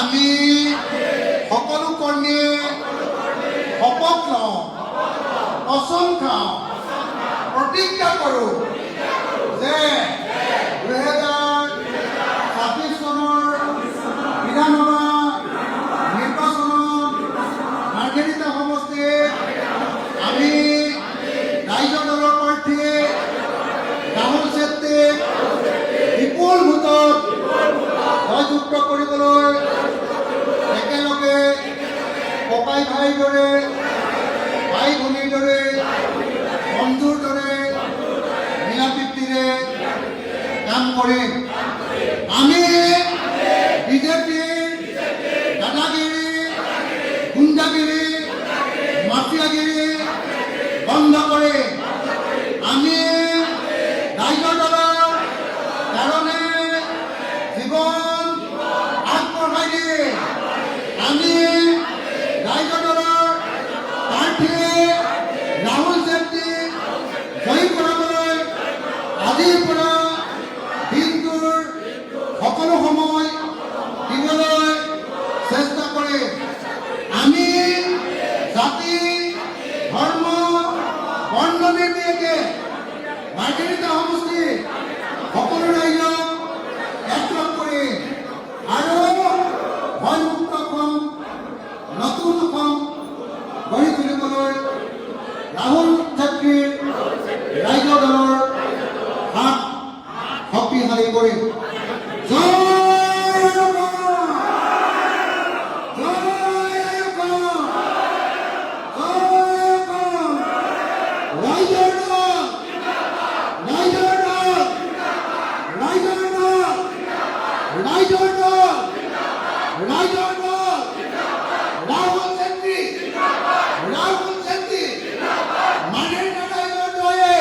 আমি সকলো কৰ্মীয়ে শপত লওঁ, কচম খাওঁ, প্ৰতিজ্ঞা কৰোঁ যে 2026 চনৰ বিধানসভা নিৰ্বাচনত মাৰ্ঘেৰিটা সমষ্টিত আমি ৰাইজৰ দলৰ প্ৰাৰ্থী ৰাহুল চেত্ৰীক বিপুল ভোটত জয়যুক্ত কৰিবলৈ একেলগে ককাই ভাইৰ দৰে, ভাই ভনীৰ দৰে, বন্ধুৰ দৰে মিলা প্ৰীতিৰে কাম কৰিম। আমি বিজেপিৰ দাদাগিৰি, গুণ্ডাগিৰি, মাফিয়াগিৰি বন্ধ কৰিম। আমি ৰাইজৰ দলৰ কাৰণে জীৱন আগবঢ়াই দিম। আমি ৰাইজৰ দলৰ প্ৰাৰ্থী ৰাহুল চেত্ৰীক জয়ী কৰাবলৈ আজিৰ পৰা দিনটোৰ সকলো সময় দিবলৈ চেষ্টা কৰিম। আমি জাতি, ধৰ্ম, বৰ্ণ নিৰ্বিশেষে মাৰ্ঘেৰিটা সমষ্টি সকলো ৰাইজক একলগ কৰি আৰু ভয়মুক্ত অসম, নতুন অসম গঢ়ি তুলিবলৈ ৰাহুল চেত্ৰীৰ ৰাইজৰ দলৰ হাত শক্তিশালী কৰিম। জয় অসম! জয় অসম! জয় অসম! ৰাইজৰ দল! ৰাইজৰ দল! ৰাইজৰ দল! ৰাইজৰ দল! ৰাইজৰ দল! ৰাহুল চেত্ৰী! ৰাহুল চেত্ৰী! মাৰ্ঘেৰিটা ৰাইজৰ জয়ে!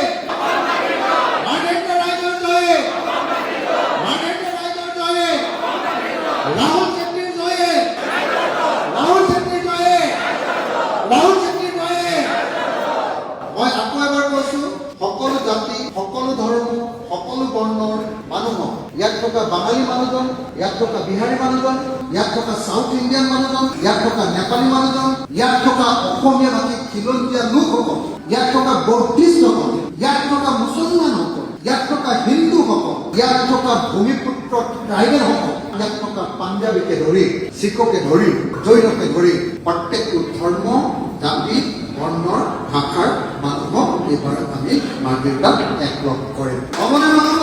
মাৰ্ঘেৰিটা ৰাইজৰ জয়ে! মাৰ্ঘেৰিটা ৰাইজৰ জয়ে! ৰাহুল চেত্ৰীৰ জয়ে! ৰাহুল চেত্ৰীৰ জয়ে! ৰাহুল চেত্ৰীৰ জয়ে! মই আকৌ এবাৰ কৈছো, সকলো জাতি, সকলো ধৰ্ম, সকলো বৰ্ণৰ মানুহক, ইয়াত থকা বাঙালী মানুহজন, ইয়াত থকা বিহাৰী মানুহজন, ইয়াত থকা সাউথ ইণ্ডিয়ান মানুহজন, ইয়াত থকা নেপালী মানুহজন, ইয়াত থকা অসমীয়া ভাষী খিলঞ্জীয়া লোকসকল, ইয়াত থকা বৌদ্ধিষ্টসকল, ইয়াত থকা মুছলমানসকল, ইয়াত থকা হিন্দুসকল, ইয়াত থকা ভূমিপুত্ৰ ট্ৰাইবেলসকল, ইয়াত থকা পাঞ্জাৱীকে ধৰি, শিখকে ধৰি, জৈনকে ধৰি প্ৰত্যেকটো ধৰ্ম, জাতি, বৰ্ণৰ, ভাষাৰ মানুহক এইবাৰ আমি মাৰ্ঘেৰিটাত একলগ কৰিম। হ'বনে নহ'ব?